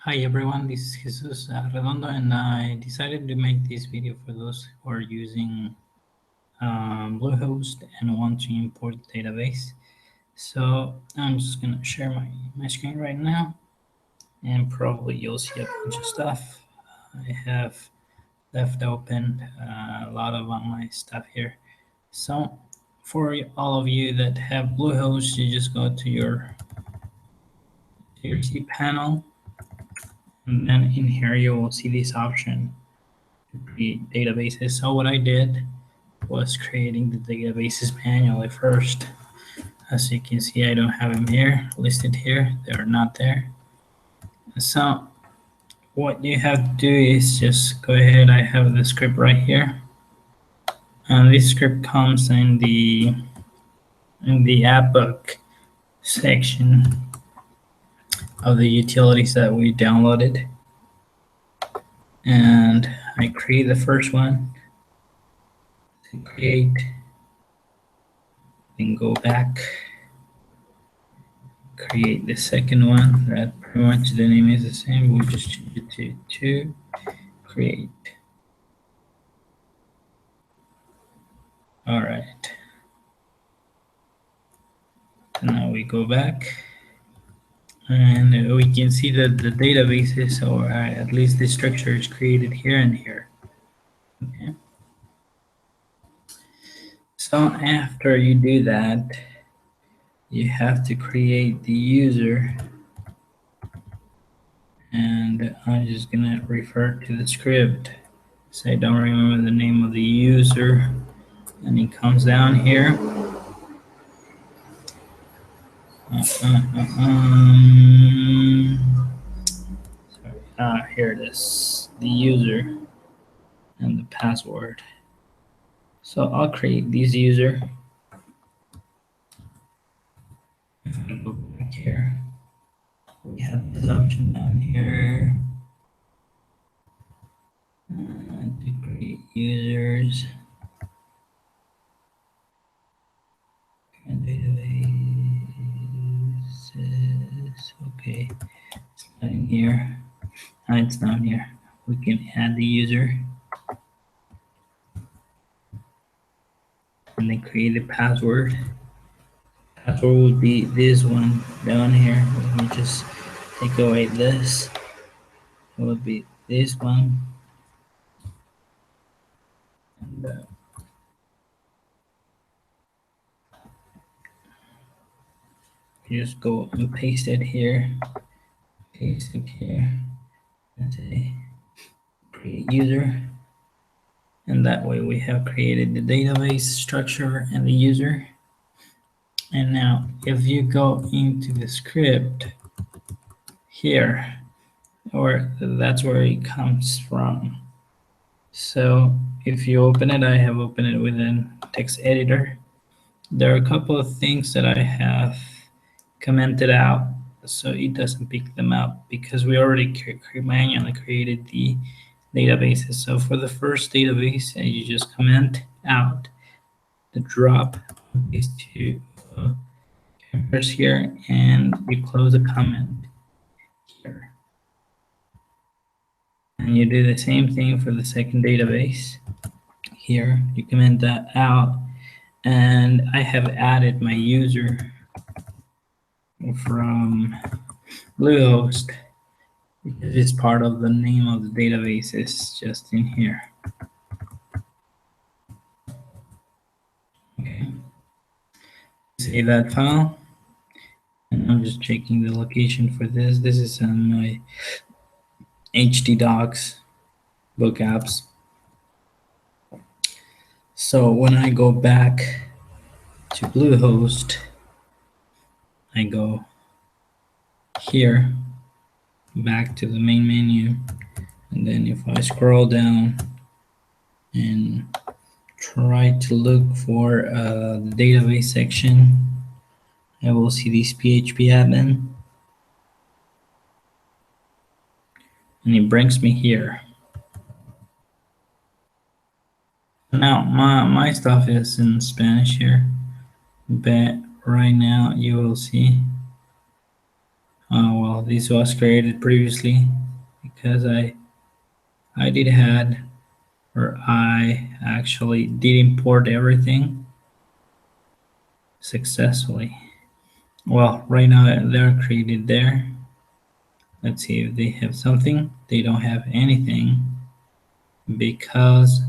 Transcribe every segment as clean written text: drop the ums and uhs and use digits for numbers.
Hi everyone, this is Jesus Redondo, and I decided to make this video for those who are using Bluehost and want to import the database. So I'm just gonna share my screen right now, and probably you'll see a bunch of stuff. I have left open a lot of my stuff here. So for all of you that have Bluehost, you just go to your cPanel, and then in here you will see this option to create databases. So what I did was creating the databases manually first. As you can see, I don't have them here listed here. They are not there. So what you have to do is just go ahead. I have the script right here, and this script comes in the app book section of the utilities that we downloaded. And I create the first one, create, then go back, create the second one. That pretty much the name is the same. We'll just change it to create. All right. So now we go back, and we can see that the databases, or at least the structure, is created here and here. Okay. So after you do that, you have to create the user, and I'm just gonna refer to the script. So I don't remember the name of the user, and it comes down here. Sorry, here it is, the user and the password. So I'll create this user. If I go back here, we have this option down here to create users and databases. Okay, it's not in here. It's down here. We can add the user and then create the password. Password would be this one down here. Let me just take away this. It would be this one. And you just go and paste it here. Paste it here. And say create user. And that way we have created the database structure and the user. And now if you go into the script here, or that's where it comes from. So if you open it, I have opened it within text editor. There are a couple of things that I have commented out so it doesn't pick them up, because we already manually created the databases. So for the first database, you just comment out the drop these two characters here, and you close the comment here. And you do the same thing for the second database. Here, you comment that out, and I have added my user from Bluehost because it's part of the name of the database. It's just in here. Okay. Save that file, and I'm just checking the location for this. This is on my HD docs book apps. So when I go back to Bluehost, I go here, back to the main menu, and then if I scroll down and try to look for the database section, I will see this PHP admin, and it brings me here. Now my stuff is in Spanish here, but right now you will see Well, this was created previously because I did had, or I actually did import everything successfully. Well, right now they're created there. Let's see if they have something. They don't have anything because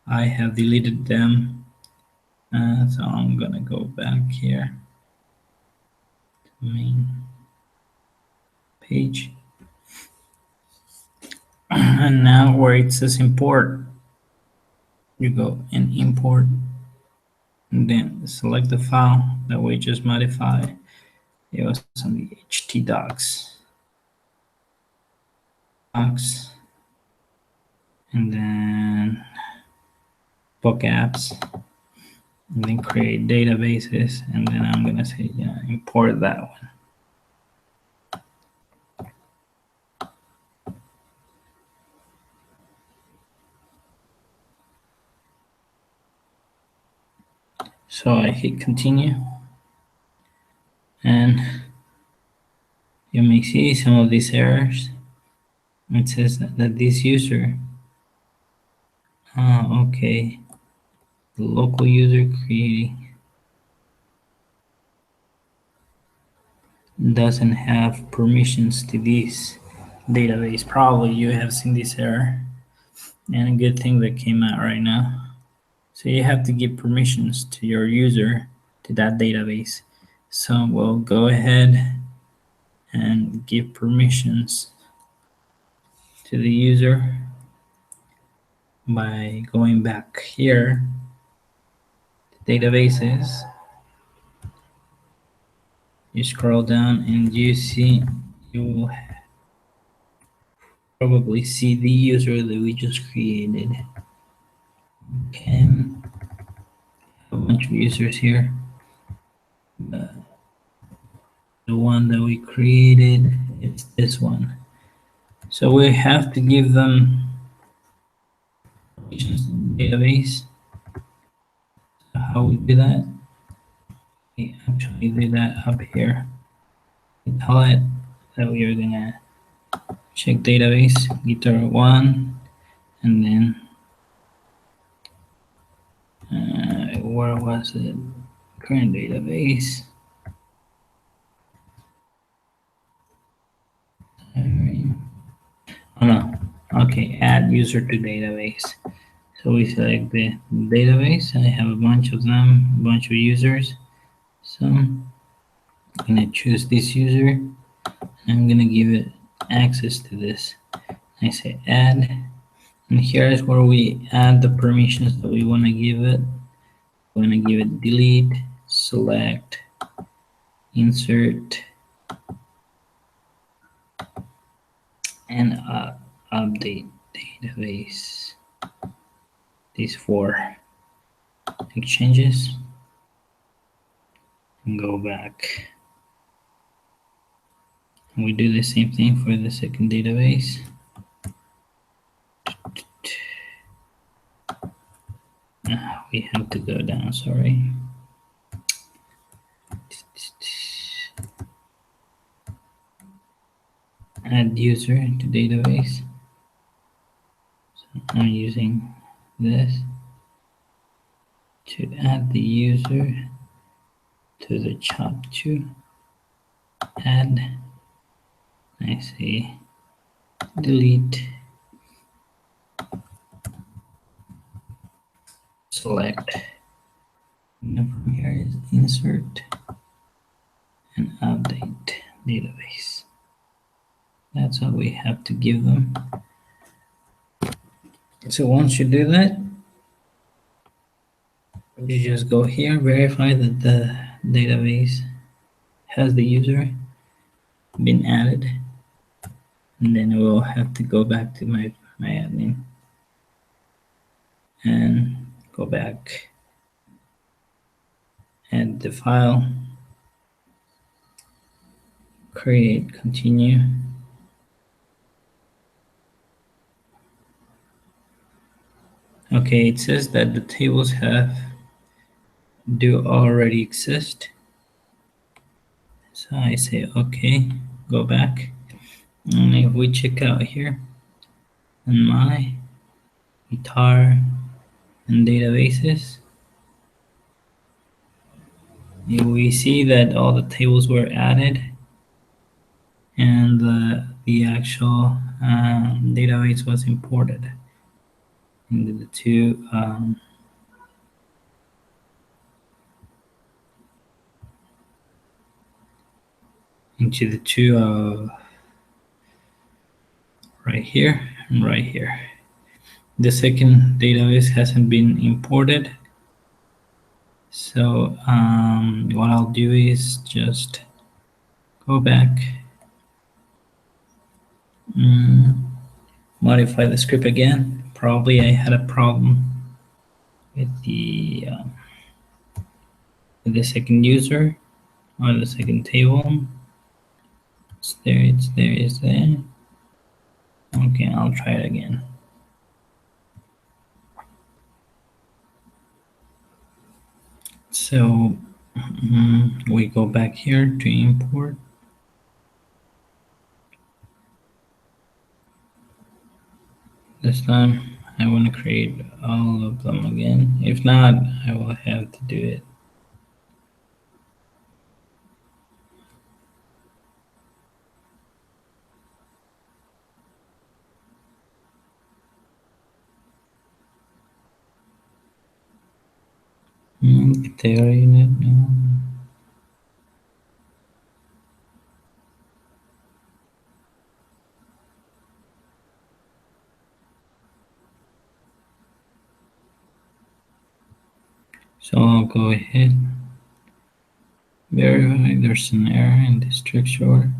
I have deleted them. So I'm gonna go back here to main page. And now where it says import, you go and import and then select the file that we just modified. It was on the docs, and then book apps, and then create databases, and then I'm gonna say import that one. So I hit continue, and you may see some of these errors. It says that this user, okay, the local user creating doesn't have permissions to this database. Probably you have seen this error, and a good thing that came out right now. So you have to give permissions to your user to that database. So we'll go ahead and give permissions to the user by going back here to databases. You scroll down and you will probably see the user that we just created. Okay, a bunch of users here. The one that we created, it's this one. So we have to give them database. So how we do that? We actually do that up here. We tell it that we are gonna check database guitar one, and then where was it? Current database. Oh no. Okay, add user to database. So we select the database. I have a bunch of them, a bunch of users. So I'm gonna choose this user. I'm gonna give it access to this. I say add, and here is where we add the permissions that we want to give it. We want to give it delete, select, insert, and update database. These 4 exchanges, and go back. And we do the same thing for the second database. We have to go down, sorry. Add user to database. So I'm using this to add the user to the chop to add. I say delete, select, and from here is insert and update database. That's what we have to give them. So once you do that, you just go here, verify that the database has the user been added, and then we'll have to go back to my admin and go back, add the file, create, continue. Okay, it says that the tables do already exist. So I say okay, go back, and if we check out here in my guitar and databases, we see that all the tables were added and the actual database was imported into the two right here and right here. The second database hasn't been imported, so what I'll do is just go back, modify the script again. Probably I had a problem with the second user or the second table. It's there, it's there. Okay, I'll try it again. So we go back here to import. This time I want to create all of them again. If not, I will have to do it. Theory unit, no. So I'll go ahead, verify there's an error in this structure.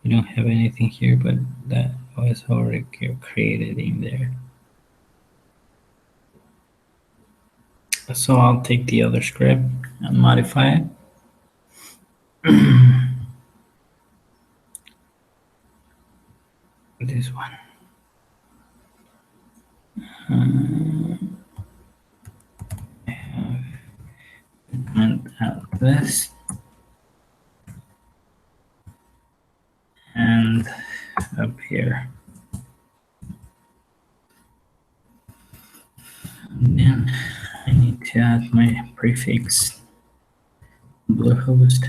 We don't have anything here, but that was already created in there. So I'll take the other script and modify it. This one. I have and out this and up here. And then I need to add my prefix bluehost.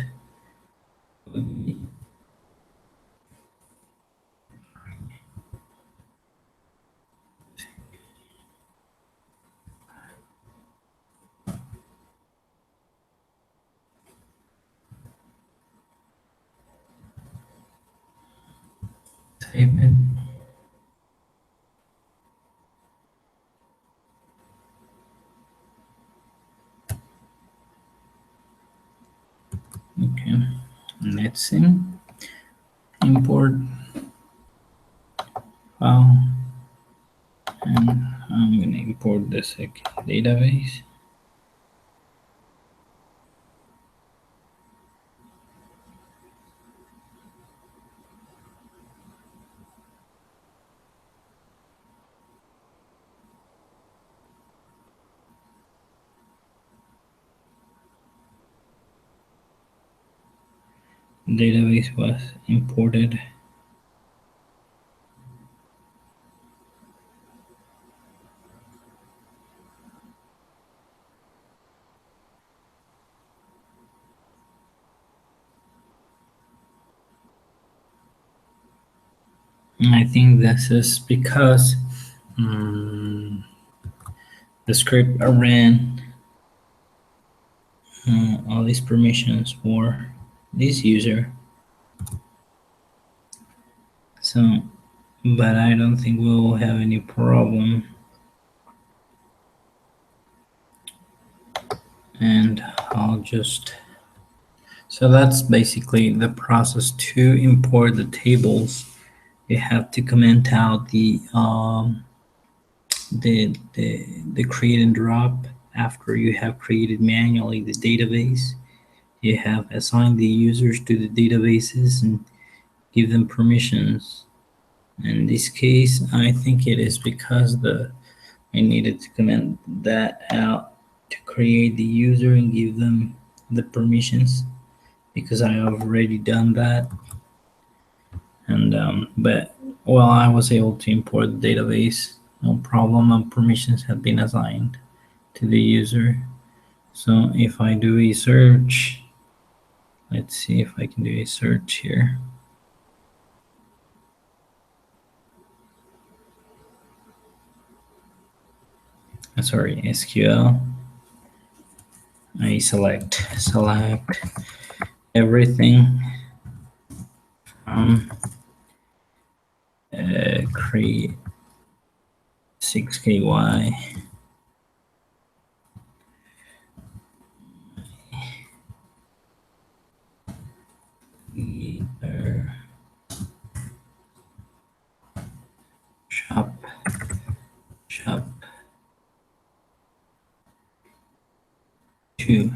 Save it. Okay, let's see. Import file, and I'm going to import the second database. Database was imported. And I think this is because the script ran all these permissions for this user. So, but I don't think we'll have any problem. And I'll just, so that's basically the process to import the tables. You have to comment out the create and drop after you have created manually the database. You have assigned the users to the databases and give them permissions. In this case, I think it is because I needed to comment that out to create the user and give them the permissions, because I have already done that. And but well, I was able to import the database, no problem, and permissions have been assigned to the user. So if I do a search, let's see if I can do a search here. Sorry, SQL. I select everything from create 6KY shop shop 2.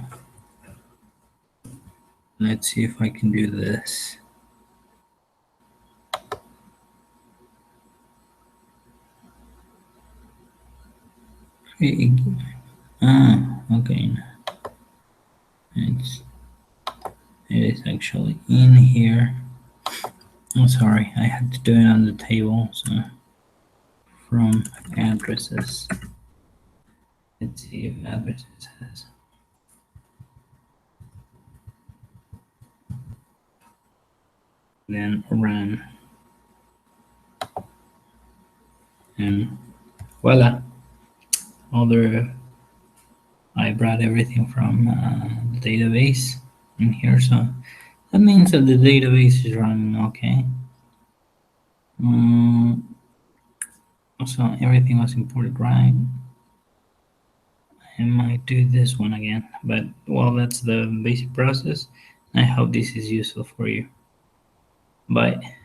Let's see if I can do this. Okay. It is actually in here. I'm sorry, I had to do it on the table. So from addresses, let's see if addresses has. Then run, and voila, other. I brought everything from the database in here, so that means that the database is running okay. So everything was imported right. I might do this one again, but well, that's the basic process. I hope this is useful for you. Bye.